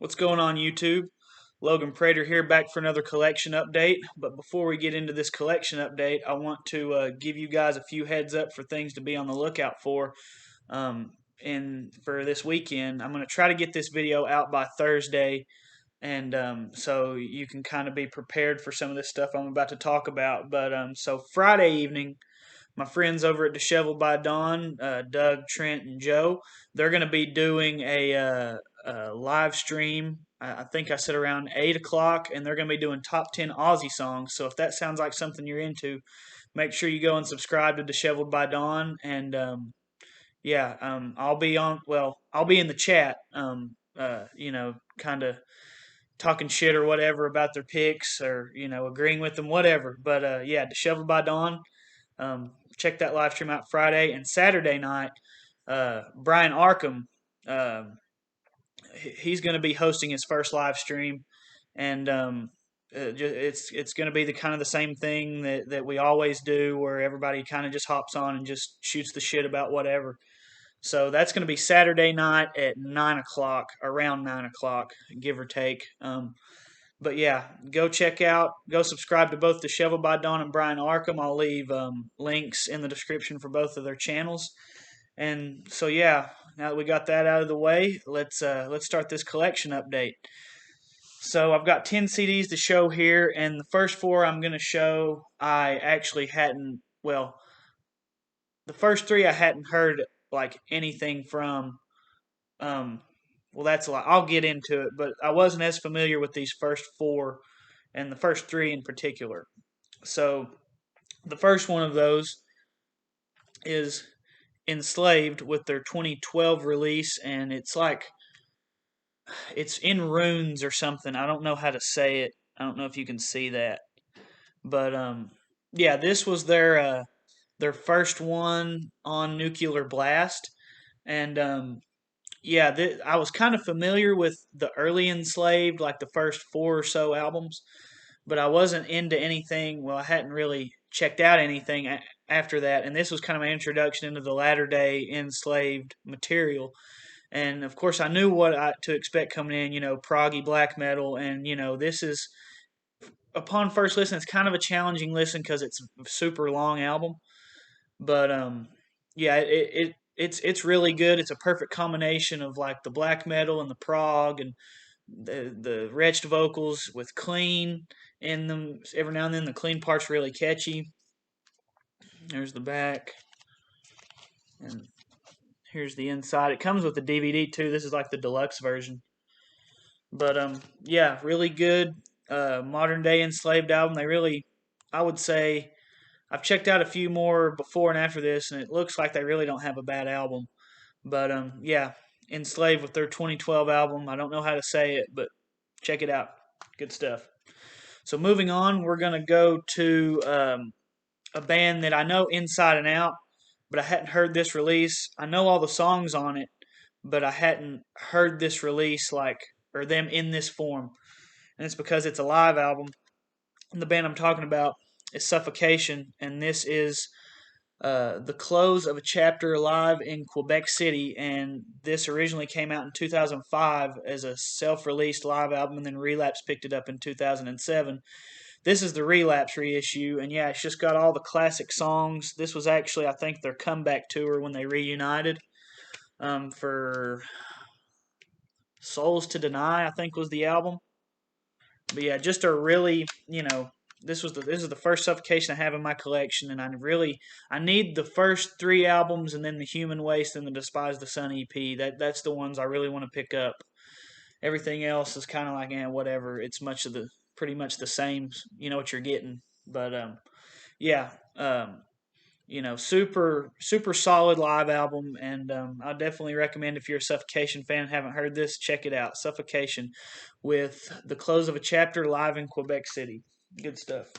What's going on, YouTube? Logan Prater here, back for another collection update. But before we get into this collection update, I want to give you guys a few heads up for things to be on the lookout for. And for this weekend, I'm going to try to get this video out by Thursday, and so you can kind of be prepared for some of this stuff I'm about to talk about. But so Friday evening, my friends over at Disheveled by Dawn, Doug, Trent, and Joe, they're going to be doing a live stream. I think I said around 8 o'clock, and they're going to be doing top 10 Aussie songs. So if that sounds like something you're into, make sure you go and subscribe to Disheveled by Dawn. And I'll be on. Well, I'll be in the chat. Kind of talking shit or whatever about their picks, or agreeing with them, whatever. But yeah, Disheveled by Dawn. Check that live stream out Friday and Saturday night. Brian Arkham, uh, he's going to be hosting his first live stream, and it's going to be the kind of the same thing that we always do, where everybody kind of just hops on and just shoots the shit about whatever. So that's going to be Saturday night at 9 o'clock, around 9 o'clock, give or take. But yeah, go subscribe to both Disheveled by Dawn and Brian Arkham. I'll leave links in the description for both of their channels. And so yeah, now that we got that out of the way, let's start this collection update. So I've got 10 CDs to show here, and the first four I'm going to show I actually hadn't. Well, the first three I hadn't heard like anything from. Um, well, that's a lot. I'll get into it, but I wasn't as familiar with these first four and the first three in particular. So the first one of those is Enslaved with their 2012 release, and it's in runes or something. I don't know how to say it. I don't know if you can see that, but yeah, this was their first one on Nuclear Blast, and yeah, I was kind of familiar with the early Enslaved, like the first four or so albums, but I wasn't into anything. Well, I hadn't really checked out anything after that, and this was kind of my introduction into the latter day Enslaved material. And of course, I knew to expect coming in, proggy black metal, and this is upon first listen, it's kind of a challenging listen because it's a super long album, but yeah, it's really good. It's a perfect combination of like the black metal and the prog and the wretched vocals with clean in them. Every now and then, the clean part's really catchy. There's the back, and here's the inside. It comes with the DVD too. This is like the deluxe version. But yeah, really good modern day Enslaved album. I would say, I've checked out a few more before and after this, and it looks like they really don't have a bad album. But yeah, Enslaved with their 2012 album. I don't know how to say it, but check it out. Good stuff. So moving on, we're gonna go to a band that I know inside and out, but I hadn't heard this release. I know all the songs on it, but I hadn't heard this release or them in this form, and it's because it's a live album. And the band I'm talking about is Suffocation, and this is the close of a chapter live in Quebec City, and this originally came out in 2005 as a self-released live album, and then Relapse picked it up in 2007. This is the Relapse reissue, and yeah, it's just got all the classic songs. This was actually, I think, their comeback tour when they reunited for Souls to Deny, I think was the album. But yeah, just a really, this is the first Suffocation I have in my collection, and I need the first three albums, and then the Human Waste and the Despise the Sun EP. That's the ones I really want to pick up. Everything else is kind of like, whatever. It's pretty much the same. You know what you're getting. But yeah, super super solid live album, and I definitely recommend, if you're a Suffocation fan and haven't heard this, check it out. Suffocation with the close of a chapter live in Quebec City. Good stuff.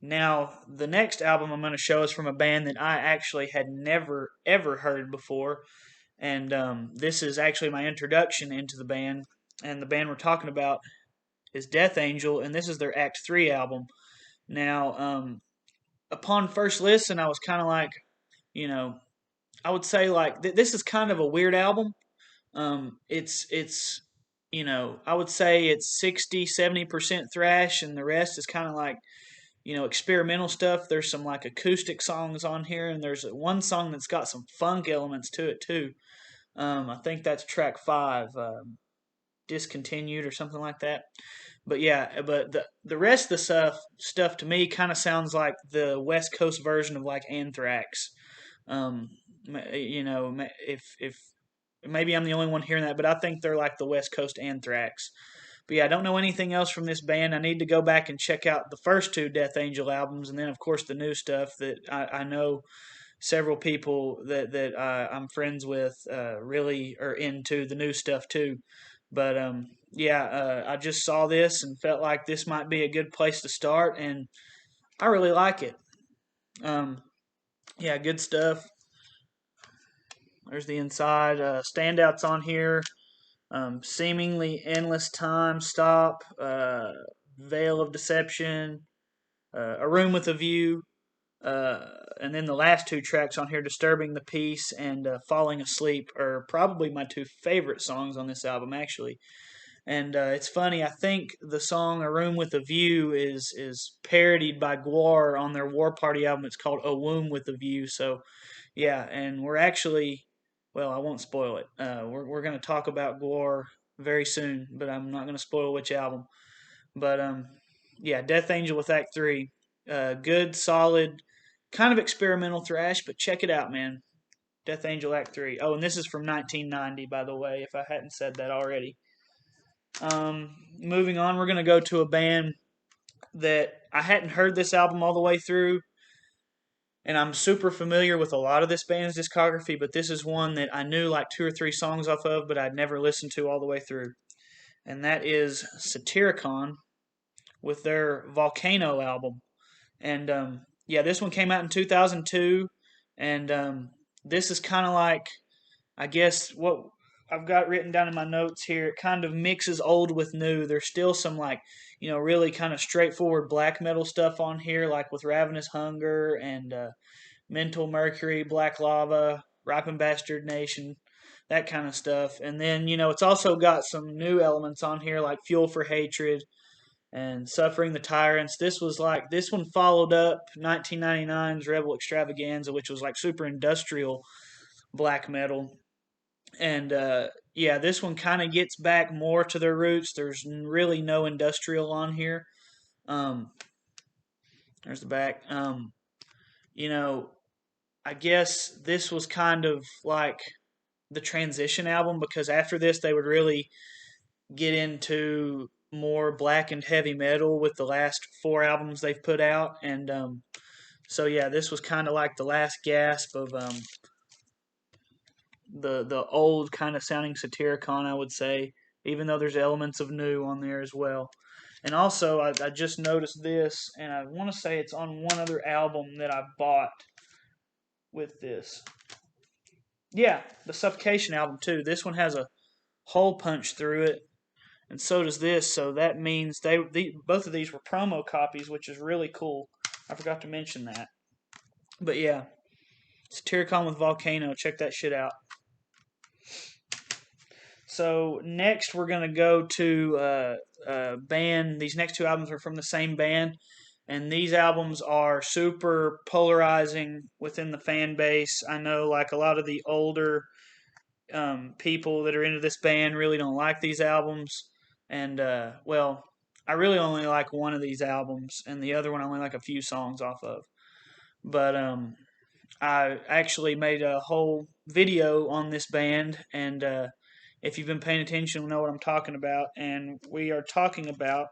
Now, the next album I'm going to show is from a band that I actually had never ever heard before, and this is actually my introduction into the band. And the band we're talking about is Death Angel, and this is their Act 3 album. Now, upon first listen, I was kind of like, you know, I would say like this is kind of a weird album. It's I would say it's 60-70% thrash, and the rest is kind of like, experimental stuff. There's some like acoustic songs on here, and there's one song that's got some funk elements to it too. I think that's track 5, discontinued or something like that. But yeah, but the rest of the stuff to me kind of sounds like the West Coast version of like Anthrax. Um, if maybe I'm the only one hearing that, but I think they're like the West Coast Anthrax. But yeah, I don't know anything else from this band. I need to go back and check out the first 2 Death Angel albums, and then of course the new stuff that I know several people that I'm friends with really are into the new stuff too. But yeah, I just saw this and felt like this might be a good place to start, and I really like it. Um, yeah, good stuff. There's the inside standouts on here. Seemingly endless time, stop, veil of deception, a room with a view, uh, and then the last 2 tracks on here, disturbing the peace and falling asleep, are probably my 2 favorite songs on this album, actually. And it's funny. I think the song "A Room with a View" is parodied by GWAR on their War Party album. It's called "A Womb with a View." So yeah, and we're actually, well, I won't spoil it. We're going to talk about GWAR very soon, but I'm not going to spoil which album. But yeah, Death Angel with Act 3, good, solid, kind of experimental thrash, but check it out, man. Death Angel Act 3. Oh, and this is from 1990, by the way, if I hadn't said that already. Moving on, we're going to go to a band that I hadn't heard this album all the way through, and I'm super familiar with a lot of this band's discography, but this is one that I knew like 2 or 3 songs off of, but I'd never listened to all the way through. And that is Satyricon with their Volcano album. And yeah, this one came out in 2002, and this is kind of like, I guess, what I've got written down in my notes here. It kind of mixes old with new. There's still some like, really kind of straightforward black metal stuff on here, like with Ravenous Hunger and Mental Mercury, Black Lava, Ripen Bastard Nation, that kind of stuff. And then, it's also got some new elements on here like Fuel for Hatred and Suffering the Tyrants. This one followed up 1999's Rebel Extravaganza, which was like super industrial black metal. And yeah, this one kind of gets back more to their roots. There's really no industrial on here. Um, there's the back. You know, I guess this was kind of like the transition album, because after this they would really get into more black and heavy metal with the last 4 albums they've put out. And so yeah, this was kind of like the last gasp of the old kind of sounding Satyricon, I would say, even though there's elements of new on there as well. And also, I just noticed this, and I want to say it's on one other album that I bought with this. Yeah, the Suffocation album too. This one has a hole punch through it, and so does this. So that means both of these were promo copies, which is really cool. I forgot to mention that. But yeah, Satyricon with Volcano. Check that shit out. So next we're gonna go to band. These next 2 albums are from the same band, and these albums are super polarizing within the fan base. I know, like, a lot of the older people that are into this band really don't like these albums, and well, I really only like one of these albums, and the other one I only like a few songs off of. But I actually made a whole video on this band, and if you've been paying attention, you'll know what I'm talking about. And we are talking about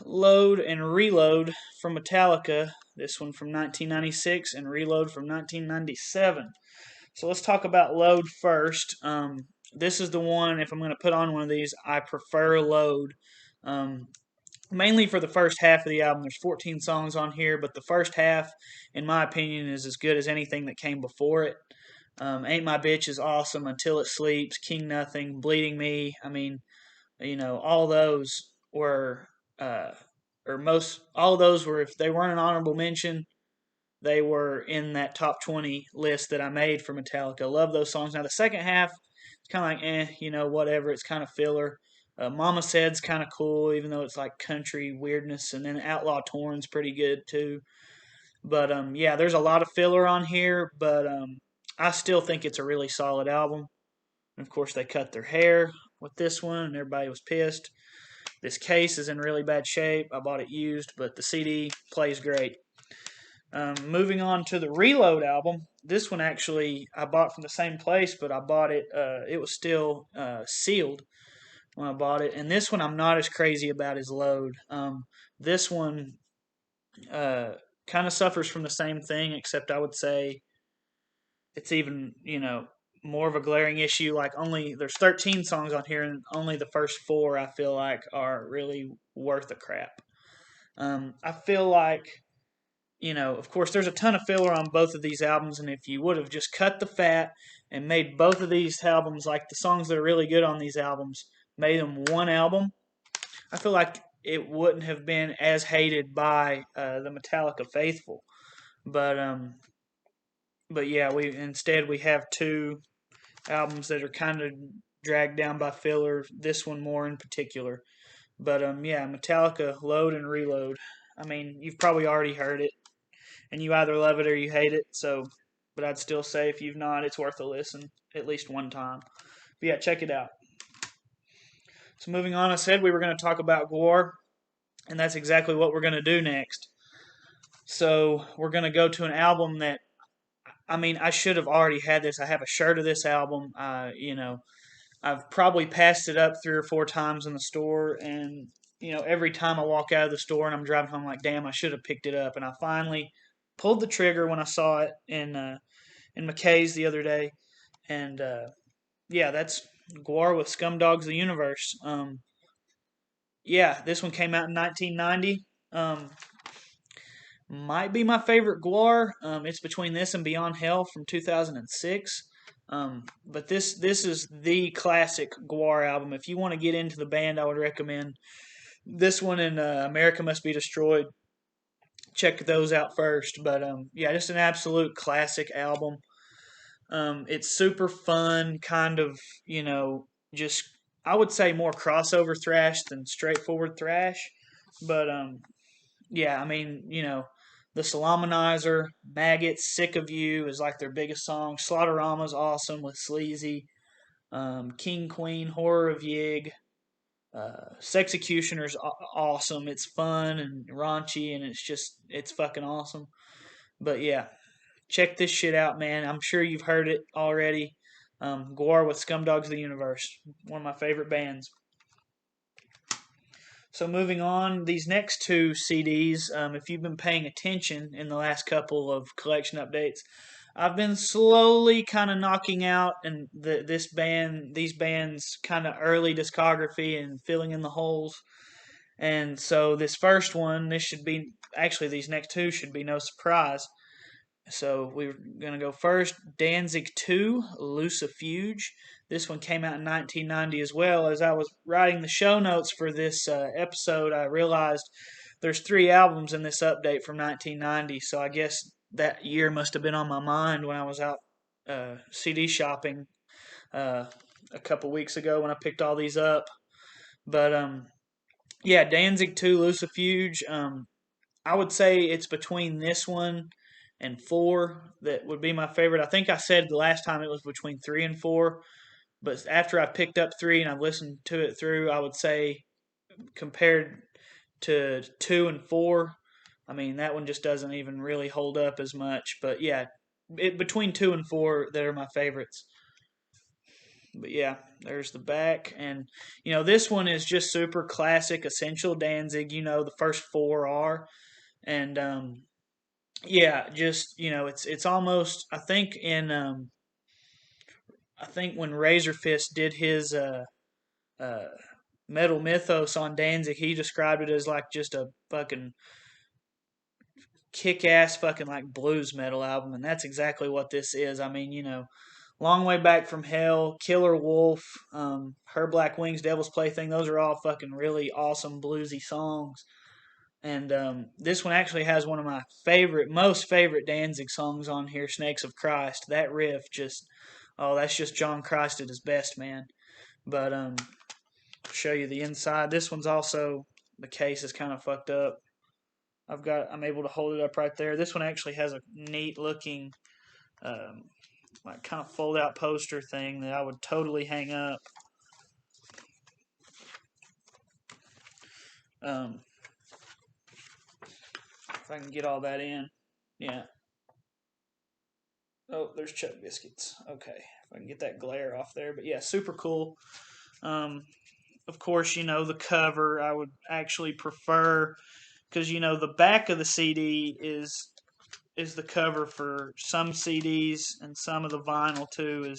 Load and ReLoad from Metallica. This one from 1996 and ReLoad from 1997. So let's talk about Load first. This is the one, if I'm going to put on one of these, I prefer Load. Mainly for the first half of the album. There's 14 songs on here, but the first half, in my opinion, is as good as anything that came before it. Ain't My Bitch is awesome. Until It Sleeps, King Nothing, Bleeding Me. I mean, all those were, all those were, if they weren't an honorable mention, they were in that top 20 list that I made for Metallica. Love those songs. Now, the second half, it's kind of like, whatever. It's kind of filler. Mama Said's kind of cool, even though it's like country weirdness. And then Outlaw Torn's pretty good too. But yeah, there's a lot of filler on here, but I still think it's a really solid album. And of course, they cut their hair with this one, and everybody was pissed. This case is in really bad shape. I bought it used, but the CD plays great. Moving on to the ReLoad album. This one actually I bought from the same place, but I bought it. It was still sealed when I bought it, and this one I'm not as crazy about as Load. This one kind of suffers from the same thing, except I would say it's even more of a glaring issue. Like there's 13 songs on here, and only the first 4 I feel like are really worth a crap. I feel like of course, there's a ton of filler on both of these albums, and if you would have just cut the fat and made both of these albums, like the songs that are really good on these albums, made them one album, I feel like it wouldn't have been as hated by the Metallica faithful. But yeah, we have 2 albums that are kind of dragged down by filler. This one more in particular. But yeah, Metallica Load and ReLoad. I mean, you've probably already heard it, and you either love it or you hate it. So, but I'd still say if you've not, it's worth a listen at least one time. But yeah, check it out. So moving on, I said we were going to talk about GWAR, and that's exactly what we're going to do next. So we're going to go to an album that, I mean, I should have already had this. I have a shirt of this album. I've probably passed it up 3 or 4 times in the store, and every time I walk out of the store and I'm driving home, I'm like, damn, I should have picked it up. And I finally pulled the trigger when I saw it in McKay's the other day, and yeah, that's GWAR with Scumdogs the Universe. Yeah, this one came out in 1990. Might be my favorite GWAR. It's between this and Beyond Hell from 2006. But this is the classic GWAR album. If you want to get into the band, I would recommend this one and America Must Be Destroyed. Check those out first. But yeah, just an absolute classic album. It's super fun, kind of, just I would say more crossover thrash than straightforward thrash. But yeah, I mean, the Salamanizer, Maggots, Sick of You is like their biggest song. Slaughterama's awesome with Sleazy. King Queen, Horror of Yig. Sexecutioner's awesome. It's fun and raunchy, and it's fucking awesome. But yeah, check this shit out, man. I'm sure you've heard it already. GWAR with Scumdogs of the Universe, one of my favorite bands. So moving on, these next 2 CDs, if you've been paying attention in the last couple of collection updates, I've been slowly kind of knocking out these bands' kind of early discography and filling in the holes. And so this first one, these next 2 should be no surprise. So we're going to go first, Danzig 2, Lucifuge. This one came out in 1990 as well. As I was writing the show notes for this episode, I realized there's 3 albums in this update from 1990, so I guess that year must have been on my mind when I was out CD shopping a couple weeks ago when I picked all these up. But yeah, Danzig 2, Lucifuge. I would say it's between this one and 4 that would be my favorite. I think I said the last time it was between 3 and 4, but after I picked up 3 and I've listened to it through, I would say compared to 2 and 4, I mean, that one just doesn't even really hold up as much. But yeah, between 2 and 4, that are my favorites. But yeah, there's the back. And, this one is just super classic, essential Danzig. The first 4 are. And, yeah, just, it's almost, I think when Razorfist did his Metal Mythos on Danzig, he described it as like just a fucking kick-ass fucking like blues metal album, and that's exactly what this is. I mean, Long Way Back from Hell, Killer Wolf, Her Black Wings, Devil's Plaything, those are all fucking really awesome bluesy songs. And this one actually has one of my most favorite Danzig songs on here, Snakes of Christ. That riff just, oh, that's just John Christ at his best, man. But show you the inside. This one's also, the case is kind of fucked up. I'm able to hold it up right there. This one actually has a neat looking like kind of fold out poster thing that I would totally hang up. If I can get all that in. Yeah. Oh, there's Chuck Biscuits. Okay. If I can get that glare off there. But yeah, super cool. Of course, the cover I would actually prefer, because the back of the CD is the cover for some CDs, and some of the vinyl too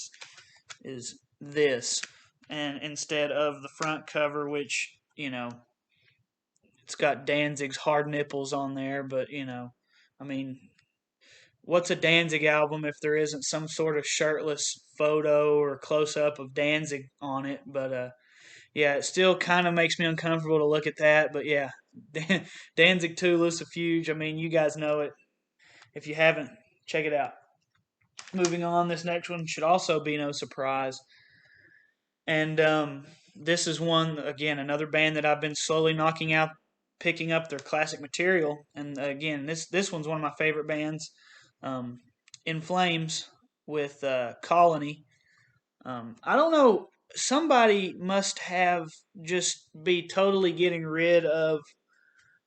is this, and instead of the front cover, which it's got Danzig's Hard Nipples on there. But I mean, what's a Danzig album if there isn't some sort of shirtless photo or close up of Danzig on it? But yeah, it still kind of makes me uncomfortable to look at that. But yeah, Danzig 2, Lucifuge. I mean, you guys know it. If you haven't, check it out. Moving on, this next one should also be no surprise. And this is one, again, another band that I've been slowly knocking out, picking up their classic material. And again, this one's one of my favorite bands, In Flames with Colony. I don't know, somebody must have just be totally getting rid of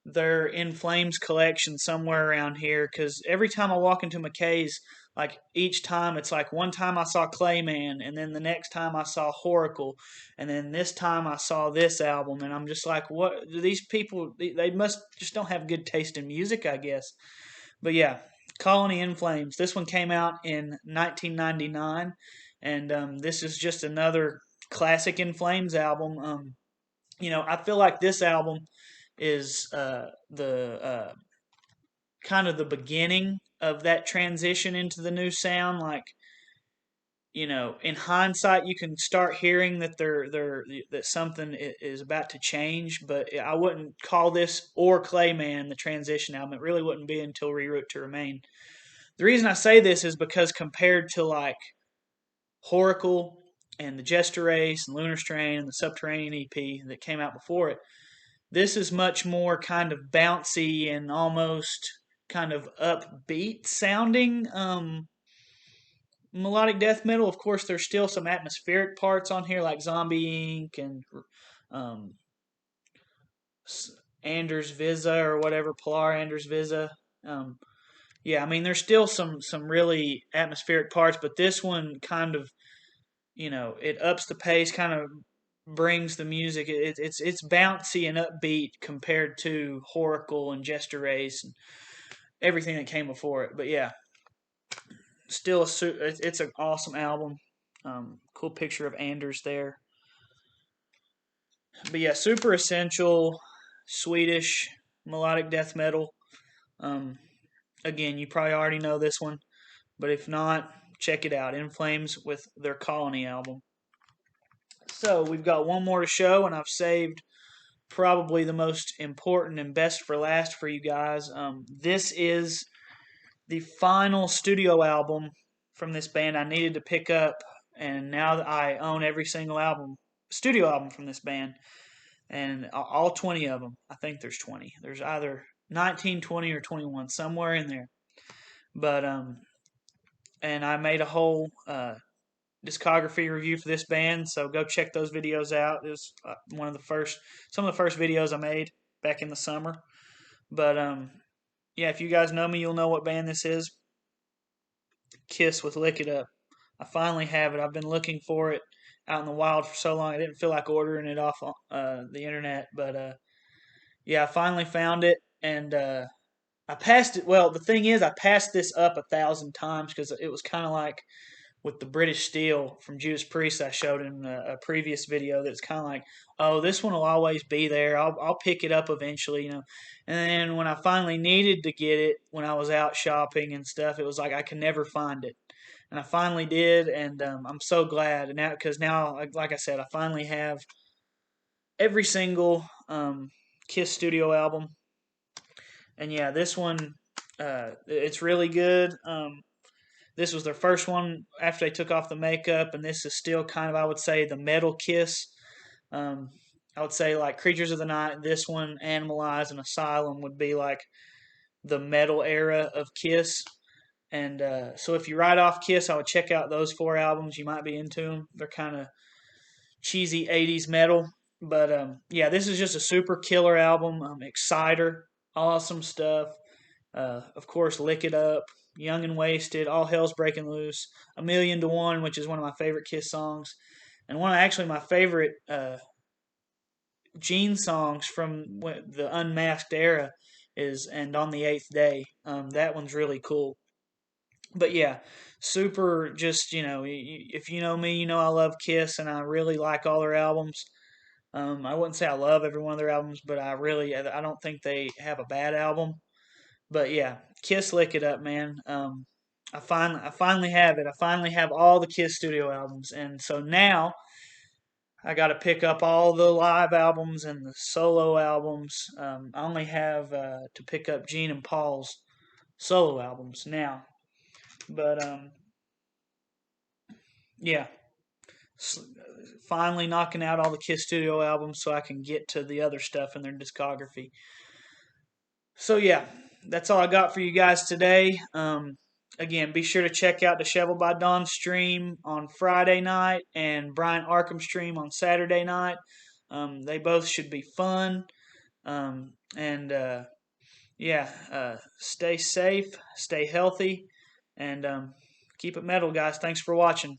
their In Flames collection somewhere around here, because every time I walk into McKay's, like each time it's like one time I saw Clayman, and then the next time I saw Horacle, and then this time I saw this album, and I'm just like, what do these people? They must just don't have good taste in music, I guess. But yeah, Colony In Flames. This one came out in 1999, and this is just another classic In Flames album. I feel like this album is the kind of the beginning of that transition into the new sound. Like, in hindsight, you can start hearing that that something is about to change. But I wouldn't call this or Clayman the transition album. It really wouldn't be until Reroute to Remain. The reason I say this is because compared to like Horacle and the Jester Race and Lunar Strain and the Subterranean EP that came out before it, this is much more kind of bouncy and almost kind of upbeat sounding melodic death metal. Of course, there's still some atmospheric parts on here like Zombie Inc. and um, Anders Visa or whatever, Polar Anders Visa. Yeah, I mean, there's still some really atmospheric parts, but this one kind of, it ups the pace, kind of brings the music. It's bouncy and upbeat compared to Horacle and Jester Race and everything that came before it. But yeah, still it's an awesome album. Cool picture of Anders there. But yeah, super essential Swedish melodic death metal. Um, Again, you probably already know this one, but if not, check it out. In Flames with their Colony album. So we've got one more to show, and I've saved probably the most important and best for last for you guys. This is the final studio album from this band I needed to pick up, and now that I own every single studio album from this band, and all 20 of them. I think there's 20. There's either 19, 20, or 21, somewhere in there. But and I made a whole discography review for this band, so go check those videos out. It was some of the first videos I made back in the summer. But yeah, if you guys know me, you'll know what band this is. Kiss with Lick It Up. I finally have it. I've been looking for it out in the wild for so long. I didn't feel like ordering it off the internet, but yeah, I finally found it, and I passed it. Well, the thing is, I passed this up 1,000 times because it was kind of like with the British Steel from Judas Priest I showed in a previous video. That's kind of like, oh, this one will always be there. I'll pick it up eventually, And then when I finally needed to get it, when I was out shopping and stuff, it was like I could never find it. And I finally did, and I'm so glad. And now, like I said, I finally have every single Kiss studio album. And yeah, this one, it's really good. This was their first one after they took off the makeup, and this is still kind of, I would say, the metal Kiss. Um, I would say like Creatures of the Night, this one, Animalize, and Asylum would be like the metal era of Kiss. And so if you write off Kiss, I would check out those 4 albums. You might be into them. They're kind of cheesy 80s metal. But yeah, this is just a super killer album. Exciter, awesome stuff. Of course, Lick It Up, Young and Wasted, All Hell's Breaking Loose, A Million to One, which is one of my favorite Kiss songs, and one of actually my favorite Gene songs from the Unmasked era is "And on the Eighth Day." That one's really cool. But yeah, super. Just if you know me, you know I love Kiss, and I really like all their albums. I wouldn't say I love every one of their albums, but I don't think they have a bad album. But yeah, Kiss Lick It Up, man. I finally have it. I finally have all the Kiss studio albums, and so now I got to pick up all the live albums and the solo albums. I only have to pick up Gene and Paul's solo albums now, but yeah, finally knocking out all the Kiss studio albums so I can get to the other stuff in their discography. So yeah, that's all I got for you guys today. Again, be sure to check out the Shovel by Dawn stream on Friday night and Brian Arkham stream on Saturday night. They both should be fun. And yeah, stay safe, stay healthy, and keep it metal, guys. Thanks for watching.